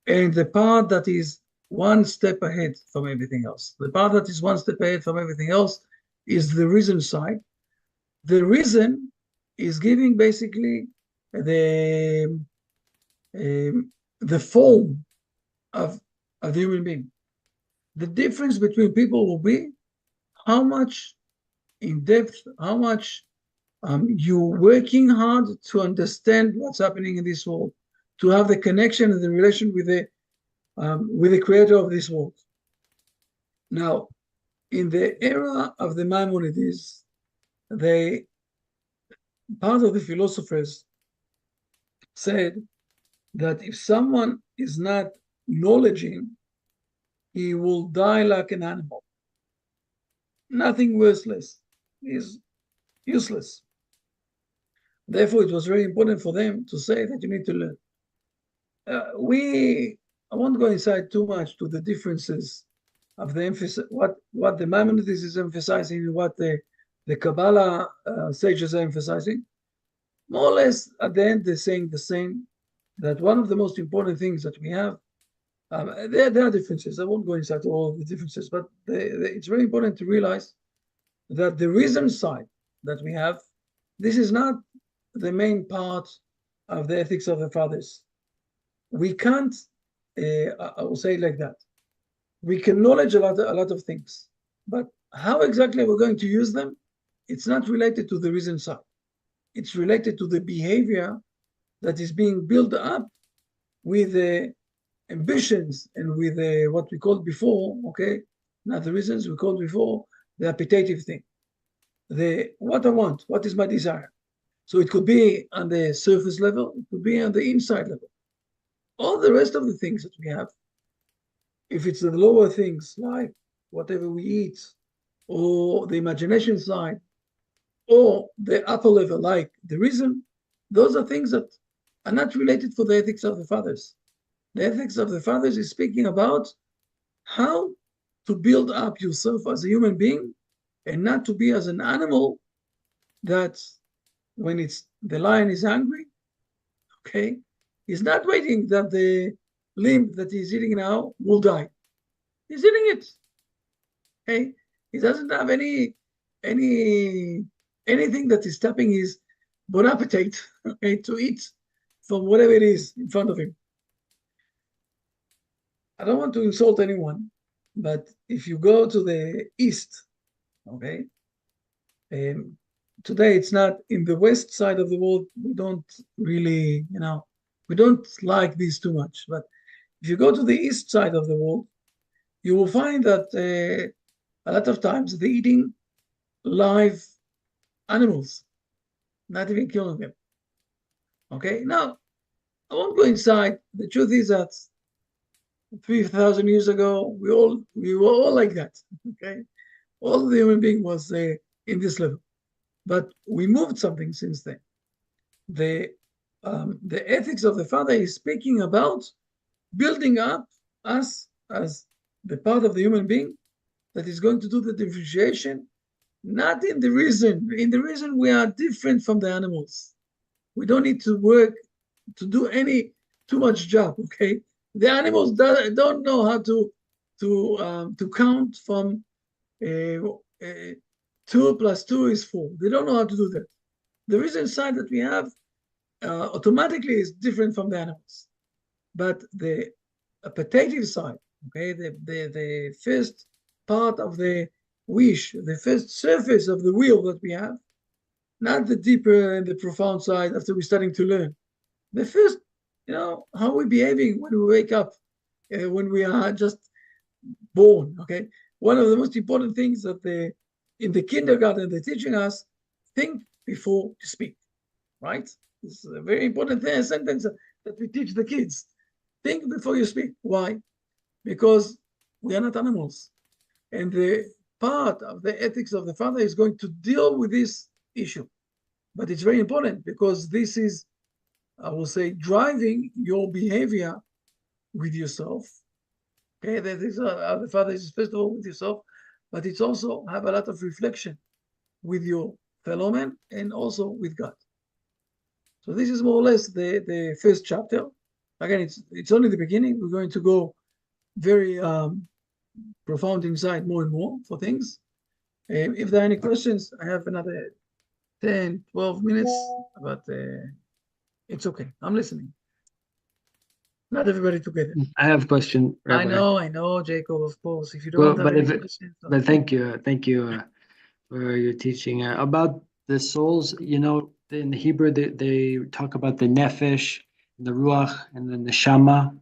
and the part that is one step ahead from everything else. The part that is one step ahead from everything else is the reason side. The reason is giving basically the form of the human being. The difference between people will be how much in depth, how much you're working hard to understand what's happening in this world, to have the connection and the relation with the creator of this world. Now, in the era of the Maimonides, part of the philosophers said that if someone is not knowledging, he will die like an animal. Nothing worthless is useless. Therefore, it was very important for them to say that you need to learn. I won't go inside too much to the differences of the emphasis, what the Maimonides is emphasizing, and what the Kabbalah sages are emphasizing. More or less, at the end, they're saying the same. That one of the most important things that we have, there are differences. I won't go inside all the differences, but it's very important to realize that the reason side that we have, this is not the main part of the ethics of the fathers. We can't, I will say it like that. We can knowledge a lot of things, but how exactly we're going to use them, it's not related to the reason side. It's related to the behavior that is being built up with the ambitions and with what we called before, okay, not the reasons we called before, the appetitive thing. The what I want, what is my desire. So it could be on the surface level, it could be on the inside level. All the rest of the things that we have, if it's the lower things like whatever we eat, or the imagination side, or the upper level like the reason, those are things that are not related for the ethics of the fathers. The ethics of the fathers is speaking about how to build up yourself as a human being and not to be as an animal that when the lion is hungry, okay, he's not waiting that the limb that he's eating now will die. He's eating it. Okay, he doesn't have anything that is stopping his bon appetite, okay, to eat from whatever it is in front of him. I don't want to insult anyone, but if you go to the east, okay, today it's not in the west side of the world. We don't really, we don't like this too much. But if you go to the east side of the world, you will find that a lot of times they're eating live animals, not even killing them. Okay, now I won't go inside. The truth is that 3,000 years ago, we were all like that. Okay, all the human being was in this level, but we moved something since then. The ethics of the Father is speaking about building up us as the part of the human being that is going to do the differentiation, not in the reason. In the reason, we are different from the animals. We don't need to work to do too much job. Okay, the animals don't know how to count from 2 + 2 is 4. They don't know how to do that. The reason side that we have automatically is different from the animals, but the appetitive side, okay, the first part of the wish, the first surface of the wheel that we have, not the deeper and the profound side after we're starting to learn. The first, how we're behaving when we wake up, when we are just born, okay? One of the most important things that in the kindergarten they're teaching us, think before you speak, right? This is a very important sentence that we teach the kids. Think before you speak. Why? Because we are not animals. And the part of the ethics of the Father is going to deal with this issue. But it's very important because this is, I will say, driving your behavior with yourself. Okay, that is the Father is first of all with yourself, but it's also have a lot of reflection with your fellow man and also with God. So this is more or less the first chapter. Again, it's only the beginning. We're going to go very profound inside more and more for things. If there are any questions, I have another 10, 12 minutes, but it's okay. I'm listening. Not everybody together. I have a question, Rabbi. I know, Jacob, of course. If you don't have any questions. But thank you for your teaching. About the souls, in Hebrew, they talk about the nefesh, the ruach, and the neshama,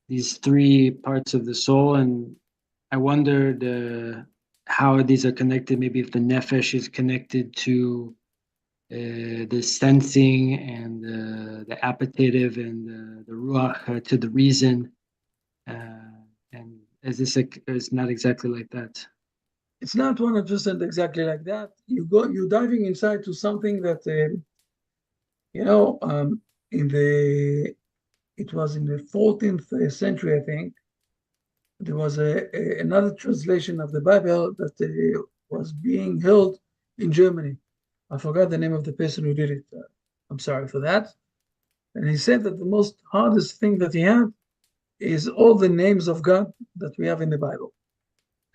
these three parts of the soul. And I wondered how these are connected. Maybe if the nefesh is connected to the sensing and the appetitive and the ruach to the reason. And it's not exactly like that. It's not 100% exactly like that. You're diving inside to something that You know, it was in the 14th century, I think. There was another translation of the Bible that was being held in Germany. I forgot the name of the person who did it. I'm sorry for that. And he said that the most hardest thing that he had is all the names of God that we have in the Bible.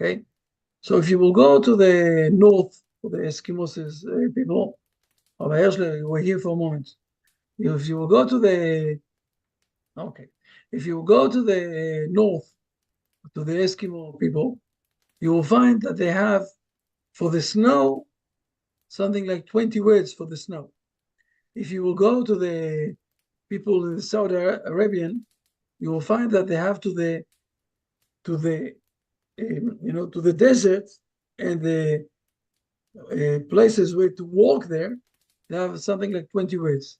Okay, so if you will go to the north, for the Eskimos people, we're here for a moment. If you will go to the okay, if you will go to the north, to the Eskimo people, you will find that they have for the snow something like 20 words for the snow. If you will go to the people in the Saudi Arabian, you will find that they have to the to the desert and the places where to walk there, they have something like 20 words.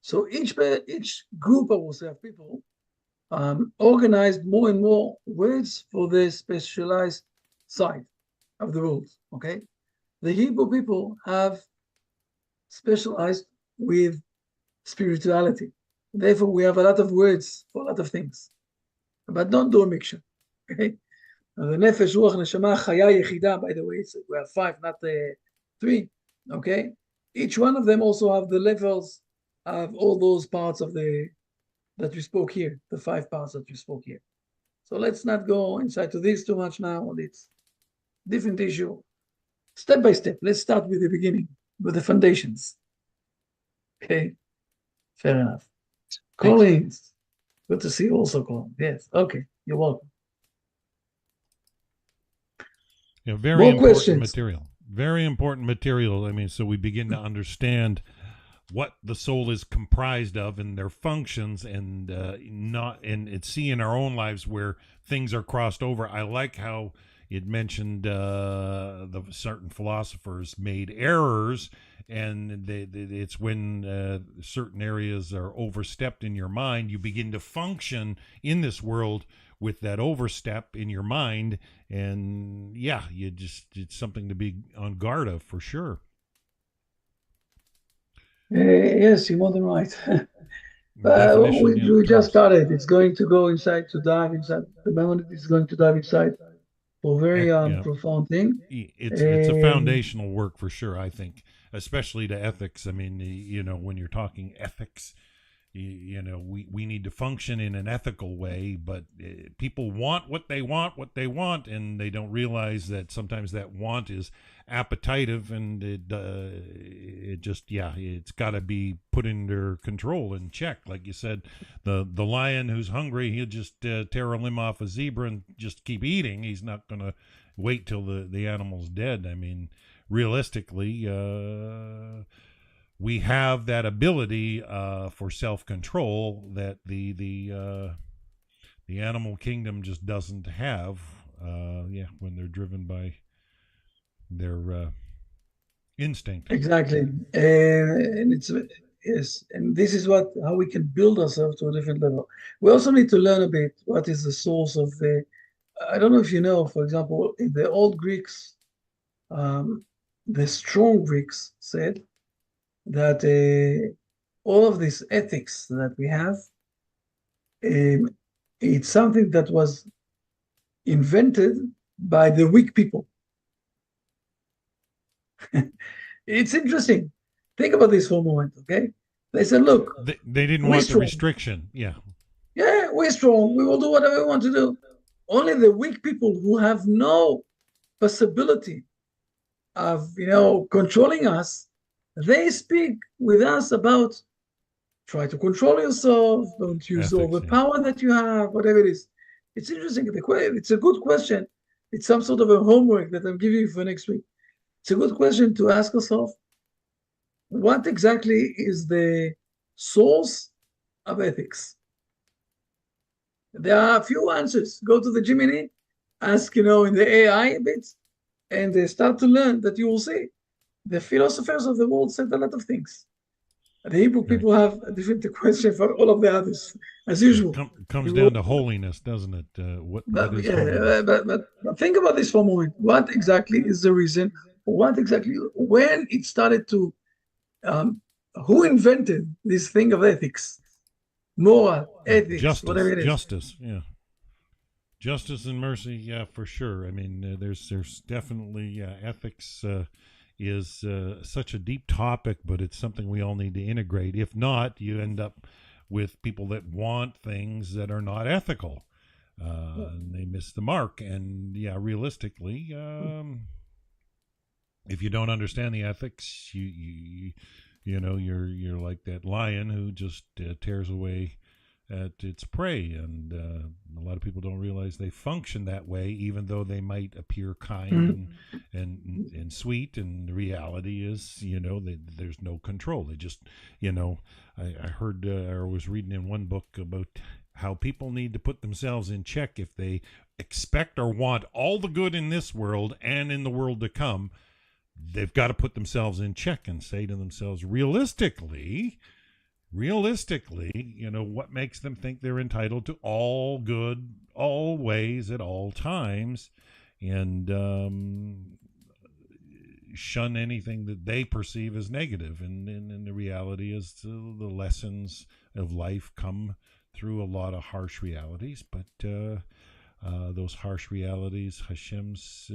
So each group, I will say, of people organized more and more words for the specialized side of the world. Okay, the Hebrew people have specialized with spirituality. Therefore, we have a lot of words for a lot of things, but don't do a mixture. Okay, the nefesh, ruach, neshama, chaya, yechida. By the way, we have 5, not 3. Okay, each one of them also have the levels of all those parts of the that we spoke here, the 5 parts that we spoke here. So let's not go inside to this too much now. It's different issue. Step by step. Let's start with the beginning, with the foundations. Okay, fair enough. Collins, good to see you also, Colin. Yes, okay, you're welcome. Yeah, very More important questions. material. Very important material. I mean, so we begin to understand what the soul is comprised of and their functions, and see in our own lives where things are crossed over. I like how it mentioned the certain philosophers made errors, and it's when certain areas are overstepped in your mind, you begin to function in this world with that overstep in your mind, and yeah, it's something to be on guard of for sure. Yes, you're more than right. Definition, yeah, we just terms. started. It's going to go inside to dive inside. The moment is going to dive inside for very Yeah. profound thing. It's a foundational work for sure, I think, especially to ethics. I mean, when you're talking ethics, we need to function in an ethical way, but people want what they want, and they don't realize that sometimes that want is appetitive, and it's got to be put under control and checked. Like you said, the lion who's hungry, he'll just tear a limb off a zebra and just keep eating. He's not going to wait till the animal's dead. I mean, realistically, we have that ability for self-control that the animal kingdom just doesn't have. When they're driven by their instinct. Exactly, and it's yes, and this is how we can build ourselves to a different level. We also need to learn a bit what is the source of the. I don't know if you know, for example, in the old Greeks, the strong Greeks said that all of this ethics that we have, it's something that was invented by the weak people. It's interesting. Think about this for a moment, okay? They said, look, they didn't want the restriction. Yeah, we're strong. We will do whatever we want to do. Only the weak people who have no possibility of, controlling us, they speak with us about try to control yourself, don't use all the power that you have, whatever it is. It's interesting. It's a good question. It's some sort of a homework that I'm giving you for next week. It's a good question to ask yourself. What exactly is the source of ethics? There are a few answers. Go to the Gemini, ask, in the AI a bit, and they start to learn that you will see. The philosophers of the world said a lot of things. The Hebrew people have a different question for all of the others, as usual. Comes down to holiness, doesn't it? What is holiness? But think about this for a moment. What exactly is the reason? When it started to who invented this thing of ethics, moral, ethics, whatever it is? Justice, yeah. Justice and mercy, yeah, for sure. I mean, there's definitely ethics is such a deep topic, but it's something we all need to integrate. If not, you end up with people that want things that are not ethical, and they miss the mark. And yeah, realistically, if you don't understand the ethics, you know, you're like that lion who just tears away at its prey, and a lot of people don't realize they function that way, even though they might appear kind and sweet. And the reality is, you know, there's no control. They just, you know, I heard or was reading in one book about how people need to put themselves in check if they expect or want all the good in this world and in the world to come. They've got to put themselves in check and say to themselves, realistically, you know, what makes them think they're entitled to all good, always, at all times, and shun anything that they perceive as negative. And the reality is the lessons of life come through a lot of harsh realities, but those harsh realities, Hashem's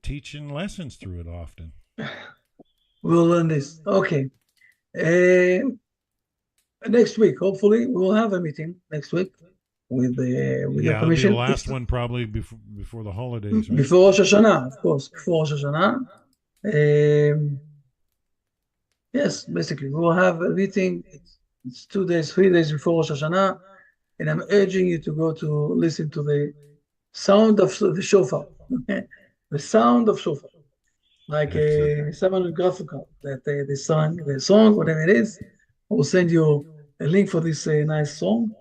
teaching lessons through it often. We'll learn this. Okay. Next week, hopefully, we will have a meeting next week with the permission. The last one probably before the holidays, right? Before Rosh Hashanah, of course. Before Rosh Hashanah. Yes, basically, we will have a meeting. It's 2 days, 3 days before Rosh Hashanah, and I'm urging you to go to listen to the sound of the shofar, the sound of shofar, like someone graphical that the song, whatever it is. I will send you a link for this nice song.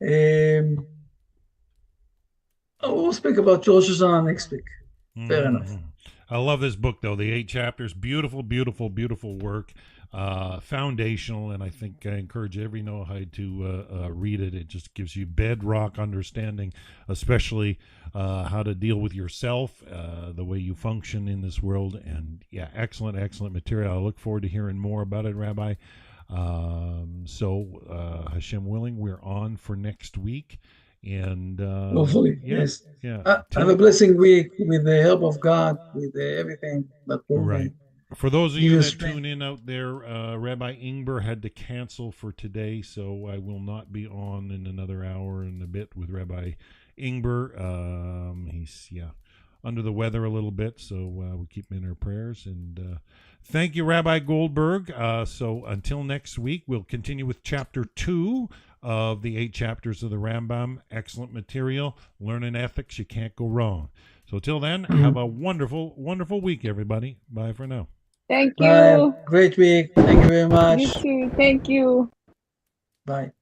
We'll speak about Rosh Hashanah next week. Fair enough. I love this book, though. The 8 chapters, beautiful, beautiful, beautiful work. Foundational, and I think I encourage every Noahide to read it. It just gives you bedrock understanding, especially how to deal with yourself, the way you function in this world. And yeah, excellent, excellent material. I look forward to hearing more about it, Rabbi. So Hashem willing, we're on for next week, and hopefully, yes. Have a blessing week with the help of God, with everything that will right. For those of you that tune in out there, Rabbi Ingber had to cancel for today, so I will not be on in another hour and a bit with Rabbi Ingber. He's under the weather a little bit, so we keep him in our prayers. And thank you, Rabbi Goldberg. So until next week, we'll continue with chapter 2 of the 8 chapters of the Rambam. Excellent material. Learning ethics, you can't go wrong. So till then, have a wonderful, wonderful week, everybody. Bye for now. Thank you. Bye. Great week. Thank you very much. You too. Thank you. Bye.